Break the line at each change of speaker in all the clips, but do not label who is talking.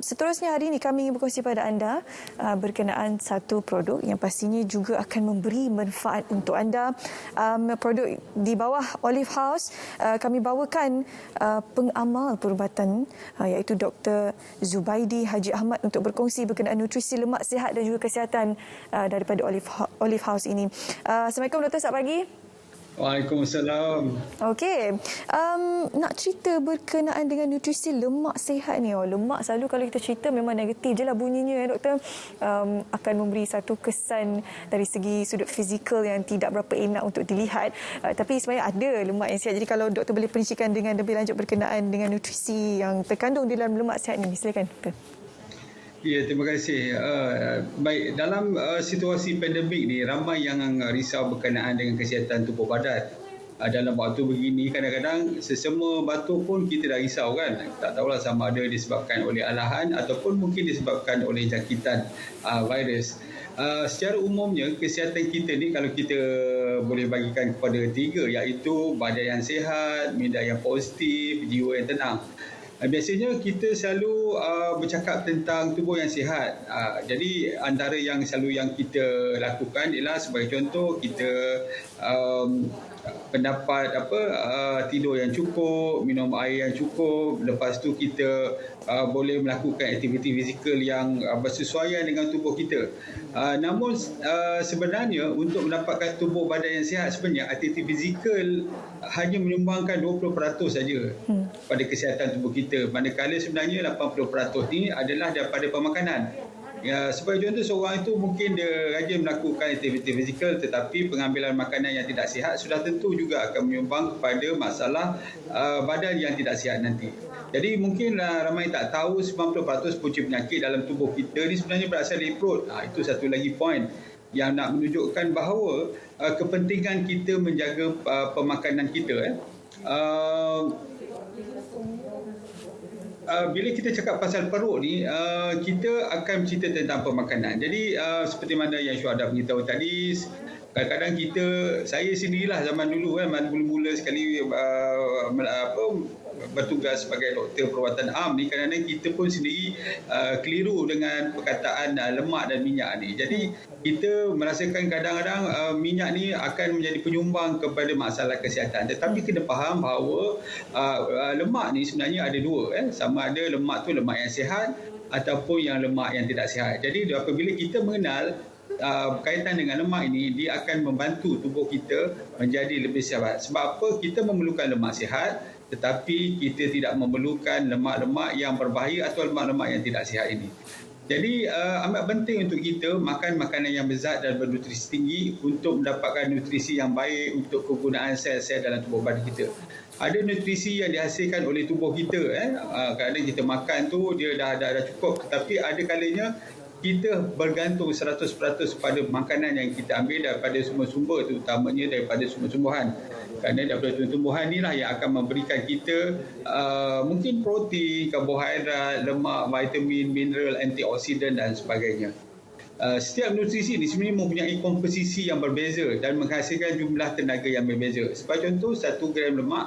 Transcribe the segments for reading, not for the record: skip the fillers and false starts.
Seterusnya hari ini kami ingin berkongsi pada anda berkenaan satu produk yang pastinya juga akan memberi manfaat untuk anda. Produk di bawah Olive House, kami bawakan pengamal perubatan iaitu Dr. Zubaidi Haji Ahmad untuk berkongsi berkenaan nutrisi lemak sihat dan juga kesihatan daripada Olive House ini. Assalamualaikum Doktor, selamat pagi.
Waalaikumsalam.
Okey, nak cerita berkenaan dengan nutrisi lemak sihat ni. Lemak selalu kalau kita cerita memang negatif je lah bunyinya ya doktor. Akan memberi satu kesan dari segi sudut fizikal yang tidak berapa enak untuk dilihat. Tapi sebenarnya ada lemak yang sihat. Jadi kalau doktor boleh perincikan dengan lebih lanjut berkenaan dengan nutrisi yang terkandung di dalam lemak sihat ni. Silakan doktor.
Ya, terima kasih. Baik, dalam situasi pandemik ni, ramai yang risau berkenaan dengan kesihatan tubuh badan. Dalam waktu begini, kadang-kadang sesama batuk pun kita dah risau kan. Tak tahulah sama ada disebabkan oleh alahan ataupun mungkin disebabkan oleh jangkitan virus. Secara umumnya, kesihatan kita ni kalau kita boleh bagikan kepada tiga, iaitu badan yang sihat, minda yang positif, jiwa yang tenang. Biasanya kita selalu bercakap tentang tubuh yang sihat. Jadi antara yang selalu yang kita lakukan ialah sebagai contoh kita pendapat tidur yang cukup, minum air yang cukup, lepas tu kita boleh melakukan aktiviti fizikal yang bersesuaian dengan tubuh kita. Namun sebenarnya untuk mendapatkan tubuh badan yang sihat, sebenarnya aktiviti fizikal hanya menyumbangkan 20% saja pada kesihatan tubuh kita. Manakala sebenarnya 80% ni adalah daripada pemakanan. Ya, sebagai contoh, seorang itu mungkin dia rajin melakukan aktiviti fizikal tetapi pengambilan makanan yang tidak sihat sudah tentu juga akan menyumbang kepada masalah badan yang tidak sihat nanti. Jadi mungkin ramai tak tahu 90% punca penyakit dalam tubuh kita ni sebenarnya berasal dari perut. Itu satu lagi poin yang nak menunjukkan bahawa kepentingan kita menjaga pemakanan kita. Bila kita cakap pasal perut ni, kita akan cerita tentang pemakanan. Jadi seperti mana yang Syuhada beritahu tadi, kadang-kadang saya sendirilah zaman dulu mula-mula sekali bertugas sebagai doktor perawatan am ni, kadang-kadang kita pun sendiri keliru dengan perkataan lemak dan minyak ni. Jadi kita merasakan kadang-kadang minyak ni akan menjadi penyumbang kepada masalah kesihatan. Tetapi kena faham bahawa lemak ni sebenarnya ada dua. Sama ada lemak tu lemak yang sihat ataupun yang lemak yang tidak sihat. Jadi apabila kita mengenal berkaitan dengan lemak ini, dia akan membantu tubuh kita menjadi lebih sihat. Sebab apa? Kita memerlukan lemak sihat, tetapi kita tidak memerlukan lemak-lemak yang berbahaya atau lemak-lemak yang tidak sihat ini. Jadi amat penting untuk kita makan makanan yang berzat dan bernutrisi tinggi untuk mendapatkan nutrisi yang baik untuk kegunaan sel-sel dalam tubuh badan kita. Ada nutrisi yang dihasilkan oleh tubuh kita. Kadang-kadang kita makan tu dia dah cukup, tetapi ada kalanya kita bergantung 100% pada makanan yang kita ambil daripada sumber-sumber, terutamanya daripada sumber-tumbuhan. Kerana daripada tumbuhan inilah yang akan memberikan kita mungkin protein, karbohidrat, lemak, vitamin, mineral, antioksidan dan sebagainya. Setiap nutrisi ini sebenarnya mempunyai komposisi yang berbeza dan menghasilkan jumlah tenaga yang berbeza. Sebagai contoh, 1 gram lemak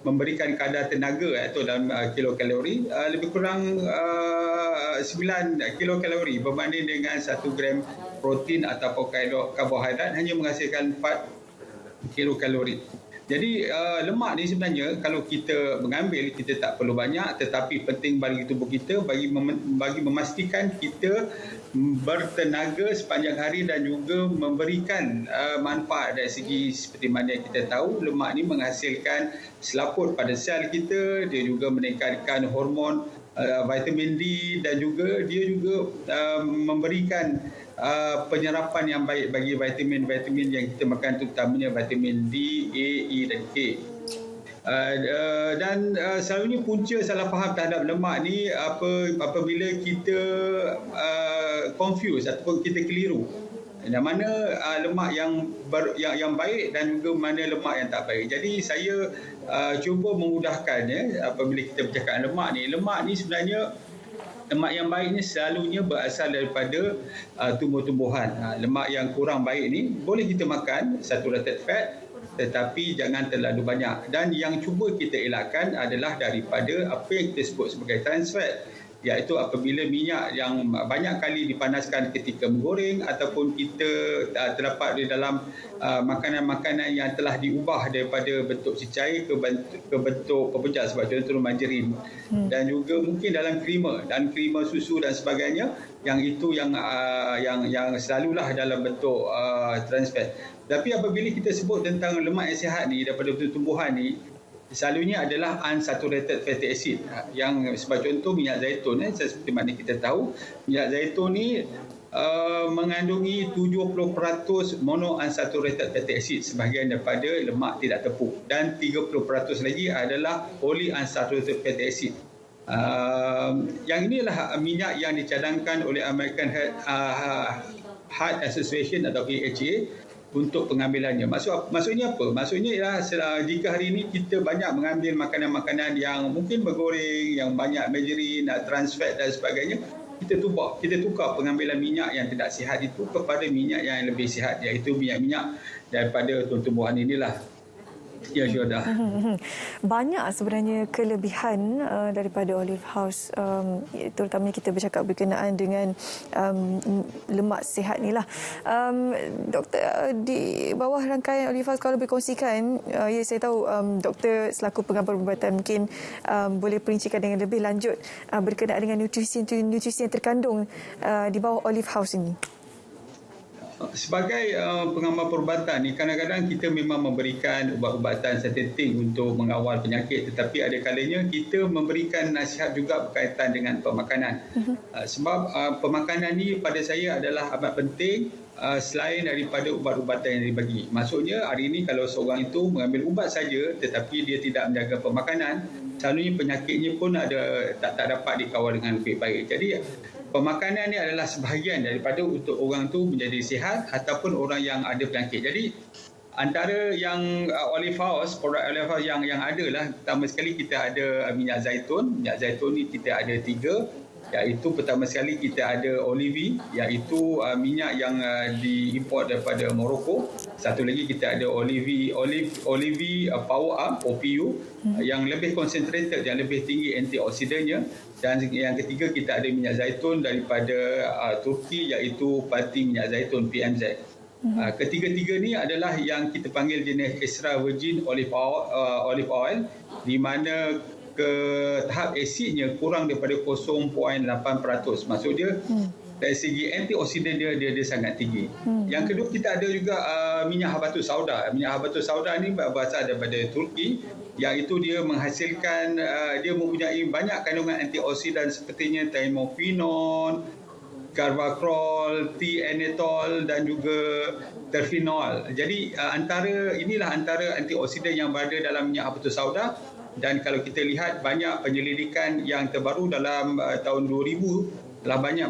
memberikan kadar tenaga atau dalam kilokalori lebih kurang 9 kilokalori berbanding dengan 1 gram protein ataupun karbohidrat hanya menghasilkan 4 kilokalori. Jadi lemak ni sebenarnya kalau kita mengambil, kita tak perlu banyak, tetapi penting bagi tubuh kita bagi memastikan kita bertenaga sepanjang hari dan juga memberikan manfaat dari segi seperti mana kita tahu lemak ni menghasilkan selaput pada sel kita, dia juga meningkatkan hormon vitamin D dan juga dia juga memberikan penyerapan yang baik bagi vitamin-vitamin yang kita makan, terutamanya vitamin D, A, E dan K. Dan selalunya punca salah faham terhadap lemak ni apabila kita confuse ataupun kita keliru. Yang mana lemak yang baik dan juga mana lemak yang tak baik. Jadi saya cuba memudahkan apabila kita bercakap lemak ni sebenarnya lemak yang baik ni selalunya berasal daripada tumbuh-tumbuhan. Lemak yang kurang baik ni boleh kita makan saturated fat, tetapi jangan terlalu banyak. Dan yang cuba kita elakkan adalah daripada apa yang kita sebut sebagai trans fat, iaitu apabila minyak yang banyak kali dipanaskan ketika menggoreng ataupun kita terdapat di dalam makanan-makanan yang telah diubah daripada bentuk cecair ke bentuk pepejal, sebab contoh margarin, dan juga mungkin dalam creamer dan creamer susu dan sebagainya, yang itu yang selalulah dalam bentuk trans fat. Tapi apabila kita sebut tentang lemak yang sihat ni daripada tumbuhan ni, selalunya adalah unsaturated fatty acid, yang sebagai contoh minyak zaitun, seperti mana kita tahu minyak zaitun ni mengandungi 70% monounsaturated fatty acid sebahagian daripada lemak tidak tepung, dan 30% lagi adalah polyunsaturated fatty acid. Yang inilah minyak yang dicadangkan oleh American Heart Association atau AHA untuk pengambilannya. Maksudnya apa? Maksudnya ialah jika hari ini kita banyak mengambil makanan-makanan yang mungkin bergoreng, yang banyak margarin, trans fat dan sebagainya, kita tukar pengambilan minyak yang tidak sihat itu kepada minyak yang lebih sihat, iaitu minyak-minyak daripada tumbuhan inilah. Ya, Syuhada.
Banyak sebenarnya kelebihan daripada Olive House, terutamanya kita bercakap berkenaan dengan lemak sihat ni lah. Doktor, di bawah rangkaian Olive House, kalau boleh kongsikan, ya saya tahu doktor selaku pengamal perubatan mungkin boleh perincikan dengan lebih lanjut berkenaan dengan nutrisi yang terkandung di bawah Olive House ini.
Sebagai pengamal perubatan ni, kadang-kadang kita memang memberikan ubat-ubatan sintetik untuk mengawal penyakit, tetapi ada kalanya kita memberikan nasihat juga berkaitan dengan pemakanan. Sebab pemakanan ni pada saya adalah amat penting selain daripada ubat-ubatan yang dibagi. Maksudnya hari ini kalau seorang itu mengambil ubat saja tetapi dia tidak menjaga pemakanan, selalunya penyakitnya pun tak dapat dikawal dengan lebih baik. Jadi pemakanan ni adalah sebahagian daripada untuk orang tu menjadi sihat ataupun orang yang ada penyakit. Jadi antara yang Olive House, produk Olive House yang ada lah, pertama sekali kita ada minyak zaitun. Minyak zaitun ni kita ada 3, iaitu pertama sekali kita ada olive, iaitu minyak yang diimport daripada Morocco. Satu lagi kita ada olive power up, OPU, yang lebih concentrated, yang lebih tinggi antioksidannya. Dan yang ketiga kita ada minyak zaitun daripada Turki, iaitu parti minyak zaitun PMZ. Ketiga-tiga ni adalah yang kita panggil jenis extra virgin olive oil, di mana ke tahap asidnya kurang daripada 0.8%. Maksudnya dari segi antioksidan dia sangat tinggi. Yang kedua kita ada juga minyak habatus sauda. Minyak habatus sauda ni berasal daripada Turki, iaitu dia menghasilkan, dia mempunyai banyak kandungan antioksidan sepertinya thymophenol, carvacrol, T-enetol dan juga terfenol. Jadi antara antioksidan yang berada dalam minyak habatus sauda. Dan kalau kita lihat banyak penyelidikan yang terbaru dalam tahun 2000 telah banyak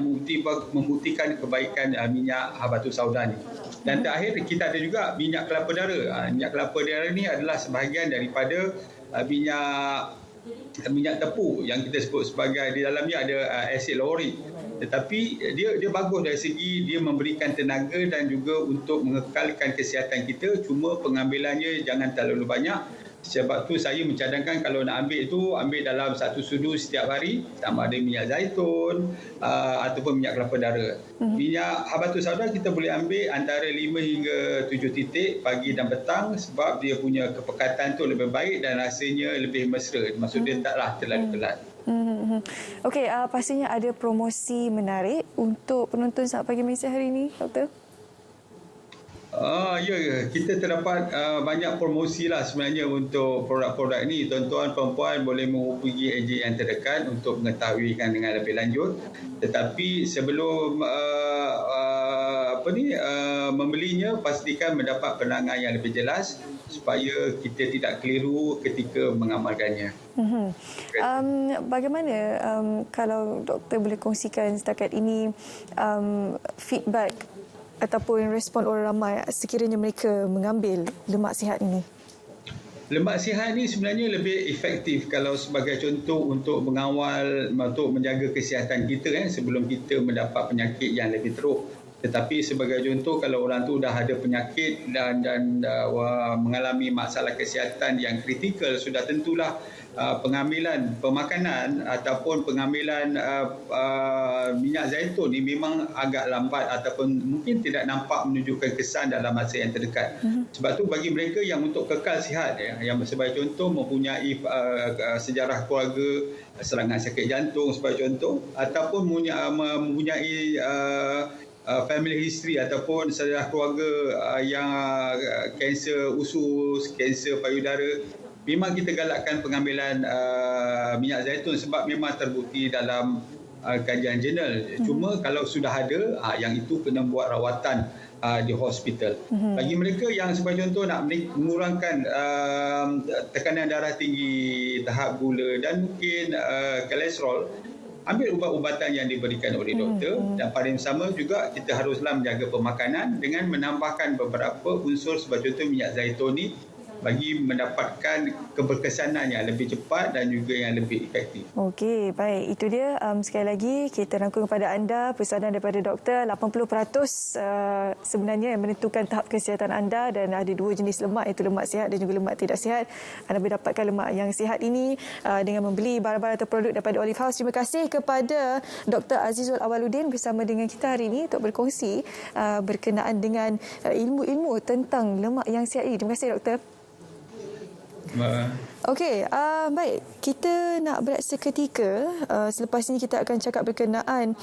membuktikan kebaikan minyak habatus sauda ni. Dan terakhir kita ada juga minyak kelapa dara. Minyak kelapa dara ni adalah sebahagian daripada minyak tepu yang kita sebut sebagai, di dalamnya ada asid laurik. Tetapi dia bagus dari segi dia memberikan tenaga dan juga untuk mengekalkan kesihatan kita, cuma pengambilannya jangan terlalu banyak. Sebab tu saya mencadangkan kalau nak ambil tu, ambil dalam satu sudu setiap hari, sama ada minyak zaitun ataupun minyak kelapa dara. Minyak habatus sauda kita boleh ambil antara 5 hingga 7 titik pagi dan petang, sebab dia punya kepekatan tu lebih baik dan rasanya lebih mesra. Maksud dia taklah terlalu kelat.
Okey, pastinya ada promosi menarik untuk penonton Selamat Pagi Malaysia hari ini, Doktor.
Ya, kita terdapat banyak promosi lah sebenarnya untuk produk-produk ini. Tuan-tuan perempuan boleh menghubungi AJ yang terdekat untuk mengetahui dengan lebih lanjut. Tetapi sebelum membelinya, pastikan mendapat penerangan yang lebih jelas supaya kita tidak keliru ketika mengamalkannya.
Bagaimana kalau doktor boleh kongsikan setakat ini feedback ataupun respon orang ramai sekiranya mereka mengambil lemak sihat ini?
Lemak sihat ni sebenarnya lebih efektif kalau sebagai contoh untuk mengawal, untuk menjaga kesihatan kita sebelum kita mendapat penyakit yang lebih teruk. Tetapi sebagai contoh, kalau orang tu dah ada penyakit dan mengalami masalah kesihatan yang kritikal, sudah tentulah pengambilan pemakanan ataupun pengambilan minyak zaitun ni memang agak lambat ataupun mungkin tidak nampak menunjukkan kesan dalam masa yang terdekat. Sebab tu bagi mereka yang untuk kekal sihat, yang sebagai contoh mempunyai sejarah keluarga serangan sakit jantung sebagai contoh, ataupun mempunyai family history ataupun sejarah keluarga yang kanser usus, kanser payudara, memang kita galakkan pengambilan minyak zaitun sebab memang terbukti dalam kajian jurnal. Cuma kalau sudah ada, yang itu kena buat rawatan di hospital. Bagi mereka yang sebagai contoh nak mengurangkan tekanan darah tinggi, tahap gula dan mungkin kolesterol, ambil ubat-ubatan yang diberikan oleh doktor, dan paling sama juga kita haruslah menjaga pemakanan dengan menambahkan beberapa unsur sebagai contoh minyak zaitun ni bagi mendapatkan keberkesanan yang lebih cepat dan juga yang lebih efektif.
Okey, baik. Itu dia sekali lagi kita rangkum kepada anda pesanan daripada doktor. 80% sebenarnya yang menentukan tahap kesihatan anda, dan ada dua jenis lemak, iaitu lemak sihat dan juga lemak tidak sihat. Anda boleh dapatkan lemak yang sihat ini dengan membeli barang-barang atau produk daripada Olive House. Terima kasih kepada Dr. Azizul Awaluddin bersama dengan kita hari ini untuk berkongsi berkenaan dengan ilmu-ilmu tentang lemak yang sihat ini. Terima kasih, Doktor. Okey, baik. Kita nak berehat seketika. Selepas ini kita akan cakap berkenaan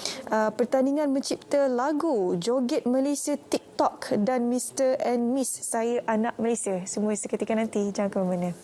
pertandingan mencipta lagu Joget Malaysia TikTok dan Mr and Miss Saya Anak Malaysia. Semua seketika nanti. Jangan ke mana-mana.